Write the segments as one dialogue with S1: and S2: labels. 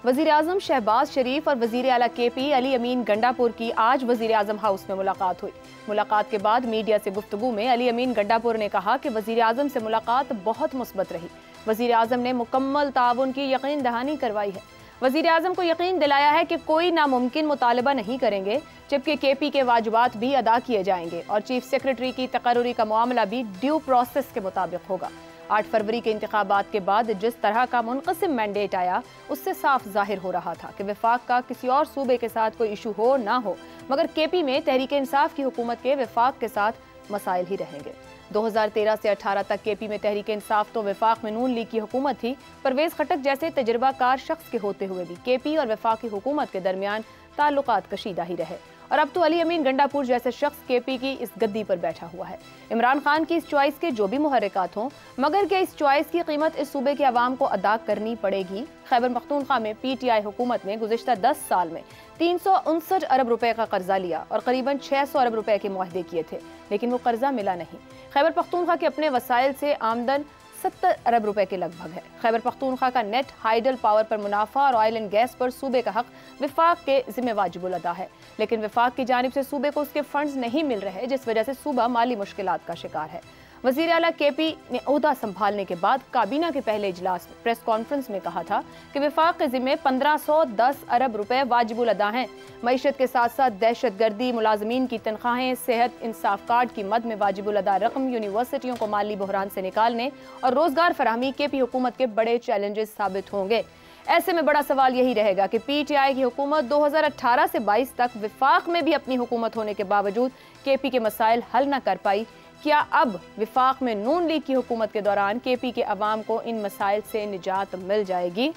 S1: वजीर आजम शहबाज शरीफ और वजीर आला KP अली अमीन गंडापुर की आज वजीर आजम हाउस में मुलाकात हुई। मुलाकात के बाद मीडिया से गुफ्तगू में अली अमीन गंडापुर ने कहा कि वजीर आजम से मुलाकात बहुत मुस्बत रही। वजीर आजम ने मुकम्मल ताउन की यकीन दहानी करवाई है। वजीर आजम को यकीन दिलाया है कि कोई नामुमकिन मुतालबा नहीं करेंगे, जबकि KP के वाजिबात भी अदा किए जाएंगे और चीफ सेक्रेटरी की तकर्रुरी का मामला भी ड्यू प्रोसेस के मुताबिक होगा। 8 फरवरी के इंतखाबात के बाद जिस तरह का मुनक़सिम मैंडेट आया, उससे साफ जाहिर हो रहा था कि वफाक का किसी और सूबे के साथ कोई इशू हो ना हो, मगर KP में तहरीक इंसाफ की हुकूमत के वफाक के साथ मसाइल ही रहेंगे। 2013 से 18 तक KP में तहरीक इंसाफ तो वफाक में नून लीग की हुकूमत थी। परवेज खटक जैसे तजर्बाकार शख्स के होते हुए भी KP और वफाक की हुकूमत के दरमियान ताल्लुकात कशीदा ही रहे और अब तो अली अमीन गंडापुर जैसे शख्स KP की इस गद्दी पर बैठा हुआ है। इमरान खान की इस चॉइस के जो भी मुहर्रिकात हों, मगर क्या इस चॉइस की कीमत इस सूबे के अवाम को अदा करनी पड़ेगी? खैबर पख्तूनख्वा में PTI हुकूमत ने गुज़िश्ता 10 साल में 359 अरब रुपए का कर्जा लिया और करीबन 600 अरब रुपए के मुआहदे किए थे, लेकिन वो कर्जा मिला नहीं। खैबर पख्तूनख्वा के अपने वसाइल से आमदन 70 अरब रुपए के लगभग है। खैबर पख्तूनख्वा का नेट हाइडल पावर पर मुनाफा और ऑयल एंड गैस पर सूबे का हक वफाक के जिम्मे वाजिबुल अदा है, लेकिन वफाक की जानिब से सूबे को उसके फंड्स नहीं मिल रहे, जिस वजह से सूबा माली मुश्किलात का शिकार है। वजीर आला KP ने ओहदा संभालने के बाद काबीना के पहले इजलास में प्रेस कॉन्फ्रेंस में कहा था कि वफाक के जिम्मे 1510 अरब रुपए वाजिबुल अदा हैं। मईशत के साथ साथ दहशत गर्दी, मुलाजमीन की तनख्वाहें, सेहत, इंसाफ कार्ड की मद में वाजिबुल अदा रकम, यूनिवर्सिटियों को माली बहरान से निकालने और रोजगार फराहमी KP हुकूमत के बड़े चैलेंजेस साबित होंगे। ऐसे में बड़ा सवाल यही रहेगा कि PTI की हुकूमत 2018 से 22 तक वफाक में भी अपनी हुकूमत होने के बावजूद KP के मसाइल हल न कर पाई। क्या अब वफाक में नून लीग की हुकूमत के दौरान KP के अवाम को इन मसाइल से निजात मिल जाएगी?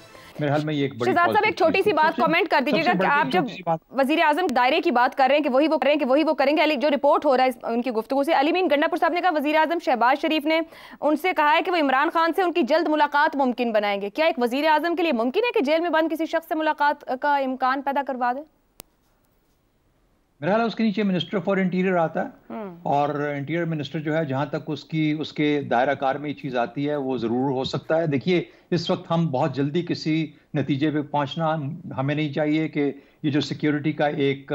S2: मेरे हाल में ये एक बड़ी
S1: शहजाद साहब एक छोटी सी बात कमेंट कर दीजिएगा कि आप जब वजीर आजम दायरे की बात कर रहे हैं कि वही वो करेंगे, जो रिपोर्ट हो रहा है उनकी गुफ्तगू से, अली अमीन गंडापुर साहब ने कहा वजीर आजम शहबाज शरीफ ने उनसे कहा है कि वो इमरान खान से उनकी जल्द मुलाकात मुमकिन बनाएंगे। क्या एक वजीर आजम के लिए मुमकिन है कि जेल में बंद किसी शख्स से मुलाकात का इम्कान पैदा करवा दे?
S2: मेरा ख्याल है उसके नीचे मिनिस्टर फॉर इंटीरियर आता है और इंटीरियर मिनिस्टर जो है, जहां तक उसके दायरा कार में ये चीज आती है, वो जरूर हो सकता है। देखिए, इस वक्त हम बहुत जल्दी किसी नतीजे पे पहुंचना हमें नहीं चाहिए कि ये जो सिक्योरिटी का एक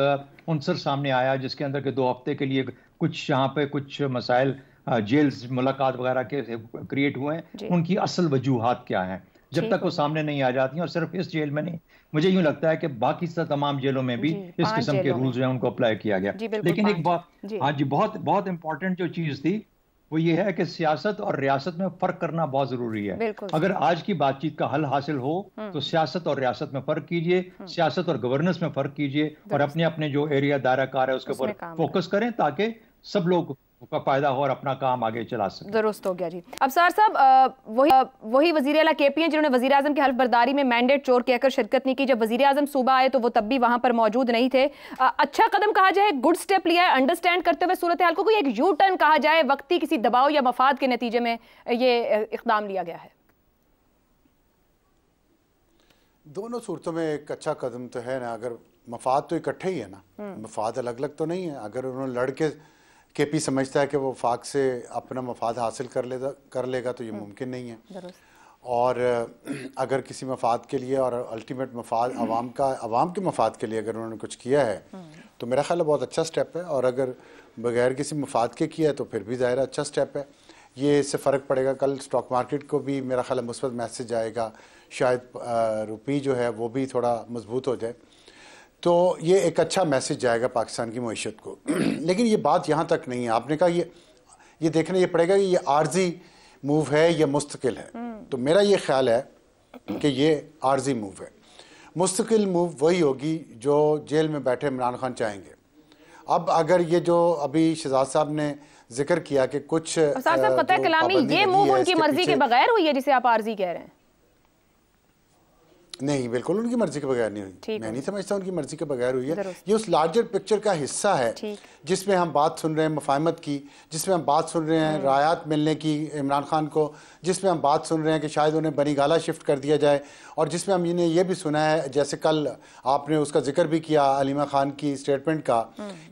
S2: उनसर सामने आया जिसके अंदर के 2 हफ्ते के लिए कुछ यहाँ पे कुछ मसाइल जेल्स मुलाकात वगैरह के क्रिएट हुए हैं, उनकी असल वजूहात क्या हैं, जब तक वो सामने नहीं आ जाती हैं। और सिर्फ इस जेल में नहीं, मुझे यूं लगता है कि बाकी तमाम जेलों में भी इस किस्म के रूल्स जो हैं उनको अप्लाई किया गया। लेकिन एक बात, हाँ जी, बहुत बहुत इंपॉर्टेंट जो चीज थी वो ये है कि सियासत और रियासत में फर्क करना बहुत जरूरी है। अगर आज की बातचीत का हल हासिल हो तो सियासत और रियासत में फर्क कीजिए, सियासत और गवर्नेंस में फर्क कीजिए और अपने अपने जो एरिया दायरा कार है उसके ऊपर फोकस करें ताकि सब लोग का फायदा हो और अपना काम आगे चला सके।
S1: दुरुस्त हो गया जी। अब सर साहब वही वजीर आला KP हैं जिन्होंने वजीर आजम की हल्फ बर्दारी में मैंडेट चोर कहकर शिरकत नहीं की। जब वजीर आजम सूबा आए तो वो तब भी वहां पर मौजूद नहीं थे। अच्छा कदम कहा जाए, गुड स्टेप लिया है अंडरस्टैंड करते हुए सूरत हाल को, कोई एक यू टर्न कहा जाए, वक्ती किसी दबाव या मफाद के नतीजे में ये इकदाम लिया गया है?
S3: दोनों सूरतों में एक अच्छा कदम तो है ना। अगर मफाद तो इकट्ठे ही है ना, मफाद अलग अलग तो नहीं है। अगर उन्होंने लड़के KP समझता है कि वो वफाक से अपना मफाद हासिल कर लेगा तो ये मुमकिन नहीं है। और अगर किसी मफाद के लिए और अल्टीमेट मफाद अवाम के मफाद के लिए अगर उन्होंने कुछ किया है तो मेरा ख्याल है बहुत अच्छा स्टेप है। और अगर बगैर किसी मफाद के किया है तो फिर भी ज़ाहिर अच्छा स्टेप है। ये इससे फ़र्क पड़ेगा, कल स्टॉक मार्केट को भी मेरा ख्याल है मुस्बत मैसेज आएगा, शायद रुपी जो है वो भी थोड़ा मजबूत हो जाए, तो ये एक अच्छा मैसेज जाएगा पाकिस्तान की मईशत को। लेकिन ये बात यहाँ तक नहीं है। आपने कहा ये देखना ये पड़ेगा कि ये आर्जी मूव है या मुस्तकिल है। तो मेरा ये ख्याल है कि ये आर्जी मूव है। मुस्तकिल मूव वही होगी जो जेल में बैठे इमरान खान चाहेंगे। अब अगर ये जो अभी शहजाद साहब ने जिक्र किया कि कुछ
S1: पता है कलामी, ये मूव उनकी मर्जी के बगैर हुई है जिसे आप आर्जी कह रहे हैं?
S3: नहीं, बिल्कुल उनकी मर्जी के बगैर नहीं हुई। मैं नहीं समझता उनकी मर्जी के बगैर हुई है। ये उस लार्जर पिक्चर का हिस्सा है जिसमें हम बात सुन रहे हैं मुफाहमत की, जिसमें हम बात सुन रहे हैं रायत मिलने की इमरान खान को, जिसमें हम बात सुन रहे हैं कि शायद उन्हें बनी गाला शिफ्ट कर दिया जाए, और जिसमें हम इन्हें ये भी सुना है, जैसे कल आपने उसका जिक्र भी किया अलीमा खान की स्टेटमेंट का,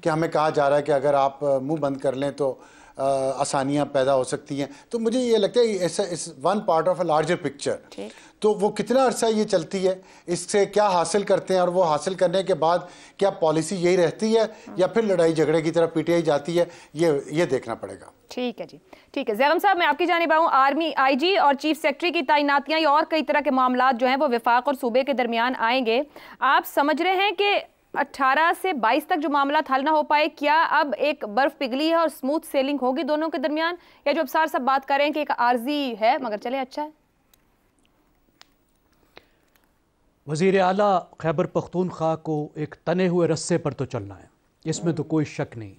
S3: कि हमें कहा जा रहा है कि अगर आप मुँह बंद कर लें तो आसानियां पैदा हो सकती हैं। तो मुझे ये लगता है ऐसा इस one part of a larger picture. तो वो कितना अरसा ये चलती है, इससे क्या हासिल करते हैं, और वो हासिल करने के बाद क्या पॉलिसी यही रहती है या फिर लड़ाई झगड़े की तरफ पीटीआई जाती है, ये देखना पड़ेगा।
S1: ठीक है जी, ठीक है। जैगम साहब, मैं आपकी जानिब आऊं। आर्मी आईजी और चीफ सेक्रेटरी की तैनातियां और कई तरह के मामला जो हैं वो विफाक और सूबे के दरमियान आएंगे। आप समझ रहे हैं कि 18 से 22 तक जो मामला हल ना हो पाए, क्या अब एक बर्फ पिघली है और स्मूथ सेलिंग होगी दोनों के दरमियान, या जो अफसार सब बात कर रहे हैं कि एक आर्जी है मगर चले अच्छा है?
S4: वज़ीर आला खैबर पख्तूनख्वा को एक तने हुए रस्से पर तो चलना है, इसमें तो कोई शक नहीं।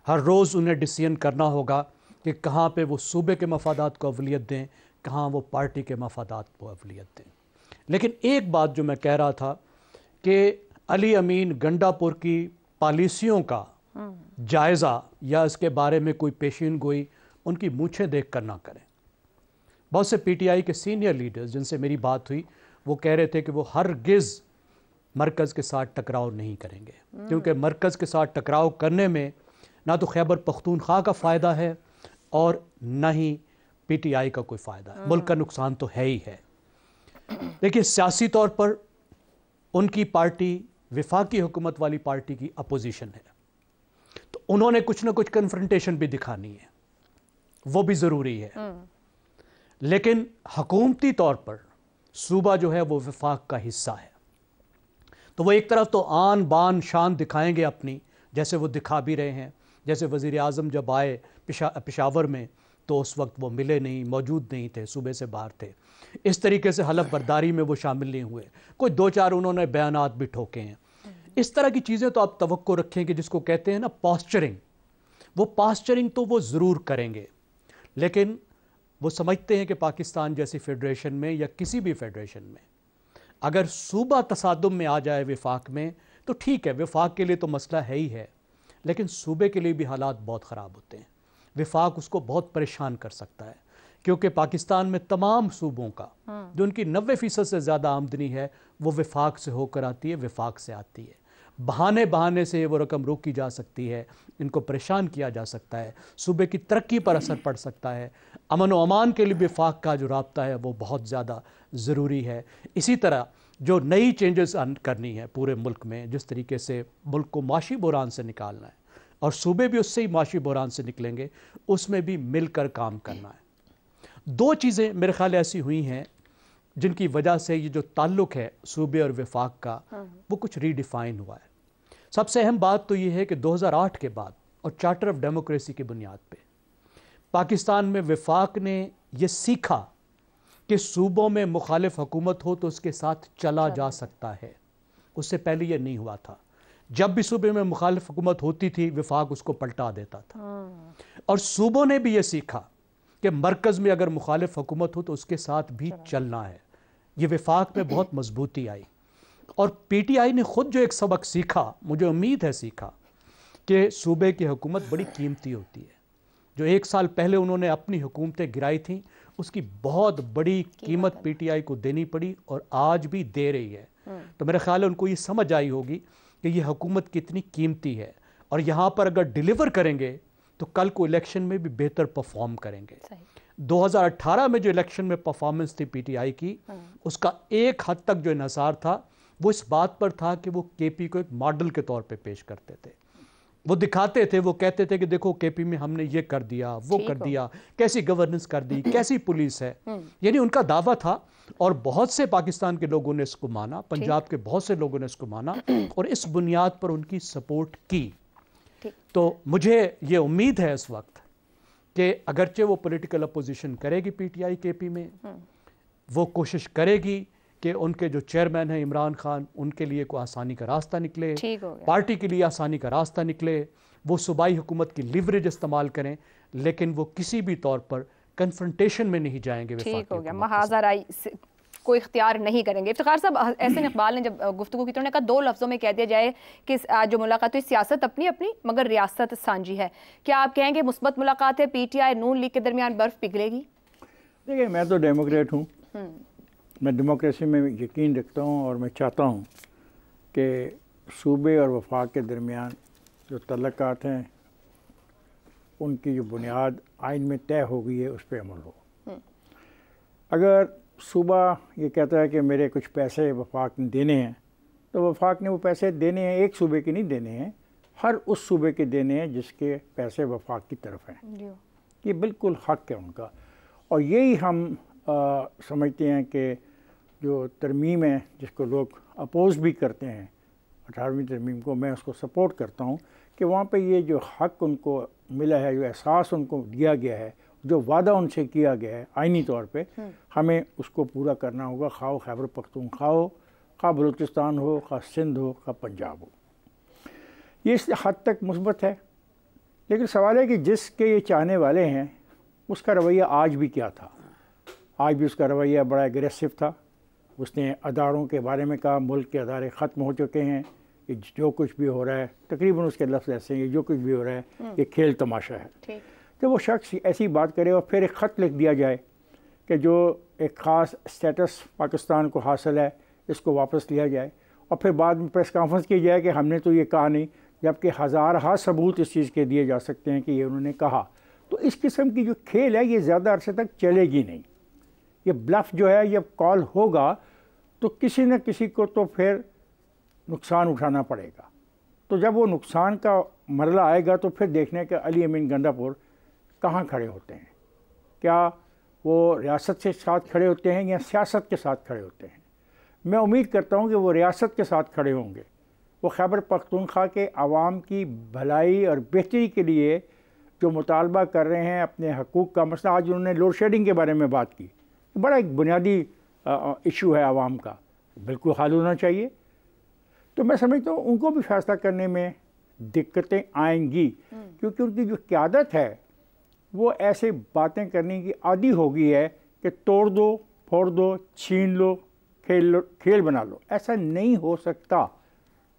S4: हर रोज़ उन्हें डिसीजन करना होगा कि कहाँ पे वो सूबे के मफादात को अवलियत दें, कहाँ वो पार्टी के मफादात को अवलियत दें। लेकिन एक बात जो मैं कह रहा था कि अली अमीन गंडापुर की पॉलिसियों का जायज़ा या इसके बारे में कोई पेशीन गोई उनकी मूछें देख कर ना करें। बहुत से पीटीआई के सीनियर लीडर्स जिनसे मेरी बात हुई वो कह रहे थे कि वो हरगिज़ मरकज़ के साथ टकराव नहीं करेंगे, क्योंकि मरकज़ के साथ टकराव करने में ना तो खैबर पख्तूनख्वा का फ़ायदा है और ना ही पीटीआई का कोई फ़ायदा है। मुल्क का नुकसान तो है ही है। देखिए, सियासी तौर पर उनकी पार्टी विफाकी हुकूमत वाली पार्टी की अपोजिशन है, तो उन्होंने कुछ ना कुछ कन्फ्रंटेशन भी दिखानी है, वो भी ज़रूरी है। लेकिन हुकूमती तौर पर सूबा जो है वो विफाक का हिस्सा है, तो वो एक तरफ तो आन बान शान दिखाएंगे अपनी, जैसे वो दिखा भी रहे हैं। जैसे वज़ीर आज़म जब आए पेशावर में तो उस वक्त वो मिले नहीं, मौजूद नहीं थे, सूबे से बाहर थे। इस तरीके से हलफ बर्दारी में वो शामिल नहीं हुए। कोई दो चार उन्होंने बयानात भी ठोके हैं। इस तरह की चीज़ें तो आप तवक्को रखें कि जिसको कहते हैं ना पॉस्चरिंग, वो पॉस्चरिंग तो वो ज़रूर करेंगे। लेकिन वो समझते हैं कि पाकिस्तान जैसी फेडरेशन में या किसी भी फेडरेशन में अगर सूबा तसादुम में आ जाए विफाक में तो ठीक है, विफाक के लिए तो मसला है ही है, लेकिन सूबे के लिए भी हालात बहुत ख़राब होते हैं। विफाक उसको बहुत परेशान कर सकता है, क्योंकि पाकिस्तान में तमाम सूबों का जो उनकी 90% से ज़्यादा आमदनी है वो विफाक से होकर आती है, विफाक से आती है। बहाने से वो रकम रोकी जा सकती है, इनको परेशान किया जा सकता है, सूबे की तरक्की पर असर पड़ सकता है। अमन व अमान के लिए विफाक का जो राब्ता है वो बहुत ज़्यादा ज़रूरी है। इसी तरह जो नई चेंजेस करनी है पूरे मुल्क में, जिस तरीके से मुल्क को माशी बुहरान से निकालना है और सूबे भी उससे ही माशी बुहरान से निकलेंगे, उसमें भी मिलकर काम करना है। दो चीज़ें मेरे ख्याल ऐसी हुई हैं जिनकी वजह से ये जो ताल्लुक़ है सूबे और विफाक का वो कुछ रीडिफ़ाइन हुआ है। सबसे अहम बात तो ये है कि 2008 के बाद और चार्टर ऑफ डेमोक्रेसी की बुनियाद पे पाकिस्तान में विफाक ने ये सीखा कि सूबों में मुखालिफ हुकूमत हो तो उसके साथ चला जा सकता है। उससे पहले ये नहीं हुआ था। जब भी सूबे में मुखालिफ हुकूमत होती थी विफाक उसको पलटा देता था। और सूबों ने भी ये सीखा कि मरकज़ में अगर मुखालिफ हुकूमत हो तो उसके साथ भी चलना है। ये विफाक में बहुत मजबूती आई और पीटीआई ने ख़ुद जो एक सबक सीखा, मुझे उम्मीद है सीखा, कि सूबे की हुकूमत बड़ी कीमती होती है। जो 1 साल पहले उन्होंने अपनी हुकूमतें गिराई थी उसकी बहुत बड़ी कीमत पीटीआई को देनी पड़ी और आज भी दे रही है। तो मेरा ख्याल है उनको ये समझ आई होगी कि ये हुकूमत कितनी कीमती है और यहाँ पर अगर डिलीवर करेंगे तो कल को इलेक्शन में भी बेहतर परफॉर्म करेंगे। 2018 में जो इलेक्शन में परफॉर्मेंस थी पीटीआई की, उसका एक हद तक जो इन्हिसार था वो इस बात पर था कि वो केपी को एक मॉडल के तौर पे पेश करते थे। वो दिखाते थे, वो कहते थे कि देखो केपी में हमने ये कर दिया, वो कर दिया, कैसी गवर्नेंस कर दी, कैसी पुलिस है। यानी उनका दावा था और बहुत से पाकिस्तान के लोगों ने इसको माना, पंजाब के बहुत से लोगों ने इसको माना और इस बुनियाद पर उनकी सपोर्ट की। तो मुझे ये उम्मीद है इस वक्त कि अगरचे वो पॉलिटिकल अपोजिशन करेगी पीटीआई केपी में, वो कोशिश करेगी कि उनके जो चेयरमैन हैं इमरान खान, उनके लिए कोई आसानी का रास्ता निकले, पार्टी के लिए आसानी का रास्ता निकले, वो सूबाई हुकूमत की लिवरेज इस्तेमाल करें, लेकिन वो किसी भी तौर पर कन्फ्रंटेशन में नहीं जाएंगे।
S1: ठीक हो गया, महाजराई कोई इख्तियार नहीं करेंगे। इफ्तिखार साहब, एहसन इकबाल ने जब गुफ्तगू की तो उन्होंने कहा 2 लफ्ज़ों में कह दिया जाए कि जो मुलाकात हुई सियासत अपनी अपनी मगर रियासत सांझी है। क्या आप कहेंगे मुस्बत मुलाकात है, पीटीआई नून लीग के दरमियान बर्फ पिघलेगी?
S5: देखिए, मैं तो डेमोक्रेट हूँ, मैं डेमोक्रेसी में यकीन रखता हूँ और मैं चाहता हूँ कि सूबे और वफाक के दरमियान जो तल्लुकात हैं उनकी जो बुनियाद आइन में तय हो गई है उस पर अमल हो। अगर सूबा ये कहता है कि मेरे कुछ पैसे वफाक ने देने हैं, तो वफाक ने वो पैसे देने हैं, एक सूबे के नहीं देने हैं, हर उस सूबे के देने हैं जिसके पैसे वफाक की तरफ हैं। ये बिल्कुल हक है उनका। और यही हम समझते हैं कि जो तरमीम है जिसको लोग अपोज़ भी करते हैं 18वीं तरमीम को, मैं उसको सपोर्ट करता हूँ कि वहाँ पे ये जो हक उनको मिला है, जो एहसास उनको दिया गया है, जो वादा उनसे किया गया है आइनी तौर पे, हमें उसको पूरा करना होगा। खा खैबर पख्तूनख्वा हो, खा बलूचिस्तान हो, खा सिंध हो, खा पंजाब हो। ये इस हद तक मुस्बत है। लेकिन सवाल है कि जिसके ये चाहने वाले हैं उसका रवैया आज भी क्या था। आज भी उसका रवैया बड़ा एग्रेसिव था। उसने अदारों के बारे में कहा मुल्क के अदारे ख़त्म हो चुके हैं, कि जो कुछ भी हो रहा है, तकरीबन उसके लफ्ज़ ऐसे हैं, जो कुछ भी हो रहा है ये खेल तमाशा है। तो वो शख्स ऐसी बात करे और फिर एक ख़त लिख दिया जाए कि जो एक ख़ास स्टेटस पाकिस्तान को हासिल है इसको वापस लिया जाए, और फिर बाद में प्रेस कॉन्फ्रेंस की जाए कि हमने तो ये कहा नहीं, जबकि हज़ार सबूत इस चीज़ के दिए जा सकते हैं कि ये उन्होंने कहा। तो इस किस्म की जो खेल है ये ज़्यादा अरसे तक चलेगी नहीं। ये ब्लफ जो है, ये कॉल होगा तो किसी न किसी को तो फिर नुकसान उठाना पड़ेगा। तो जब वो नुकसान का मरला आएगा तो फिर देखने के अली अमीन गंडापुर कहाँ खड़े होते हैं। क्या वो रियासत के साथ खड़े होते हैं या सियासत के साथ खड़े होते हैं। मैं उम्मीद करता हूँ कि वो रियासत के साथ खड़े होंगे। वो खैबर पख्तूनख्वा के आवाम की भलाई और बेहतरी के लिए जो मुतालबा कर रहे हैं अपने हकूक़ का मसला, आज उन्होंने लोड शेडिंग के बारे में बात की, बड़ा एक बुनियादी इशू है आवाम का, बिल्कुल हल होना चाहिए। तो मैं समझता हूँ उनको भी फैसला करने में दिक्कतें आएंगी, क्योंकि उनकी जो क़यादत है वो ऐसे बातें करने की आदी हो गई है कि तोड़ दो, फोड़ दो, छीन लो, खेल बना लो। ऐसा नहीं हो सकता।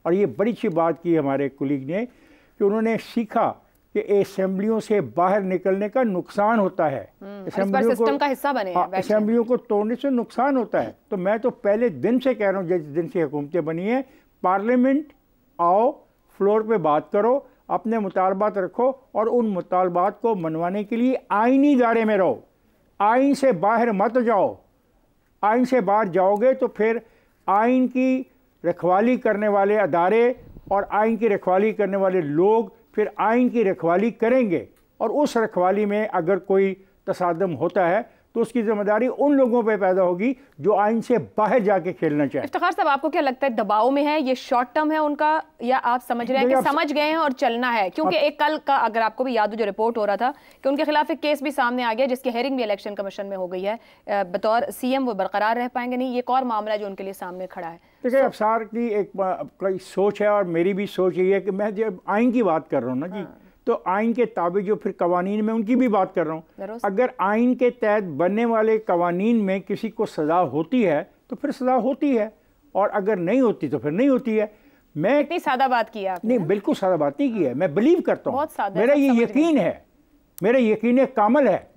S5: और ये बड़ी अच्छी बात की हमारे कुलीग ने कि उन्होंने सीखा कि असेंबलियों से बाहर निकलने का नुकसान होता है,
S1: सिस्टम का हिस्सा बने हैं,
S5: असेंबलियों को तोड़ने से नुकसान होता है। तो मैं तो पहले दिन से कह रहा हूँ, जिस दिन से हुकूमतें बनी हैं, पार्लियामेंट आओ, फ्लोर पे बात करो, अपने मुतालबात रखो और उन मुतालबात को मनवाने के लिए आइनी दायरे में रहो। आइन से बाहर मत जाओ। आइन से बाहर जाओगे तो फिर आइन की रखवाली करने वाले अदारे और आइन की रखवाली करने वाले लोग फिर आइन की रखवाली करेंगे, और उस रखवाली में अगर कोई तसादम होता है तो उसकी जिम्मेदारी उन लोगों पे पैदा होगी जो आइन से बाहर जाके खेलना चाहें।
S1: इफ्तिखार साहब, आपको क्या लगता है, दबाव में है, ये शॉर्ट टर्म है उनका, या आप समझ रहे हैं कि समझ गए हैं और चलना है? क्योंकि एक कल का अगर आपको भी याद हो जो रिपोर्ट हो रहा था कि उनके खिलाफ एक केस भी सामने आ गया जिसकी हेयरिंग भी इलेक्शन कमीशन में हो गई है, बतौर सीएम वो बरकरार रह पाएंगे नहीं, ये एक और मामला जो उनके लिए सामने खड़ा है।
S5: देखिए, अफसार की एक कोई सोच है और मेरी भी सोच यही है कि मैं जब आइन की बात कर रहा हूँ ना जी, तो आइन के ताबे जो फिर कवानीन में उनकी भी बात कर रहा हूँ। अगर आइन के तहत बनने वाले कवानीन में किसी को सज़ा होती है तो फिर सज़ा होती है, और अगर नहीं होती तो फिर नहीं होती है। मैं
S1: इतनी सादा बात की है
S5: नहीं, बिल्कुल सादा बात नहीं की है। मैं बिलीव करता हूँ, मेरा ये यकीन है, मेरा यकीन कामल है,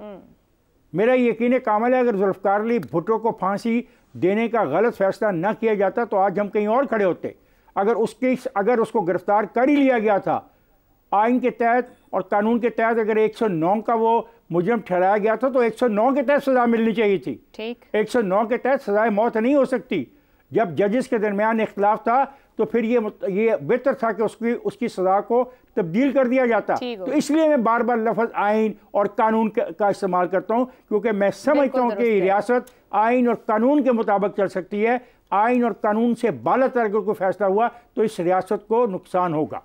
S5: मेरा यकीन कामल है। अगर जुल्फ़िकार अली भुट्टो को फांसी देने का गलत फैसला न किया जाता तो आज हम कहीं और खड़े होते। अगर उसको गिरफ्तार कर ही लिया गया था आइन के तहत और कानून के तहत, अगर 109 का वो मुजरिम ठहराया गया था तो 109 के तहत सजा मिलनी चाहिए थी। ठीक, 109 के तहत सजाए मौत नहीं हो सकती। जब जजेस के दरमियान इख्तिलाफ था तो फिर ये बेहतर था कि उसकी सजा को तब्दील कर दिया जाता। तो इसलिए मैं बार बार लफ्ज़ आइन और कानून का इस्तेमाल करता हूँ, क्योंकि मैं समझता हूँ कि रियासत आइन और कानून के मुताबिक चल सकती है। आइन और कानून से बाला तर अगर कोई फैसला हुआ तो इस रियासत को नुकसान होगा।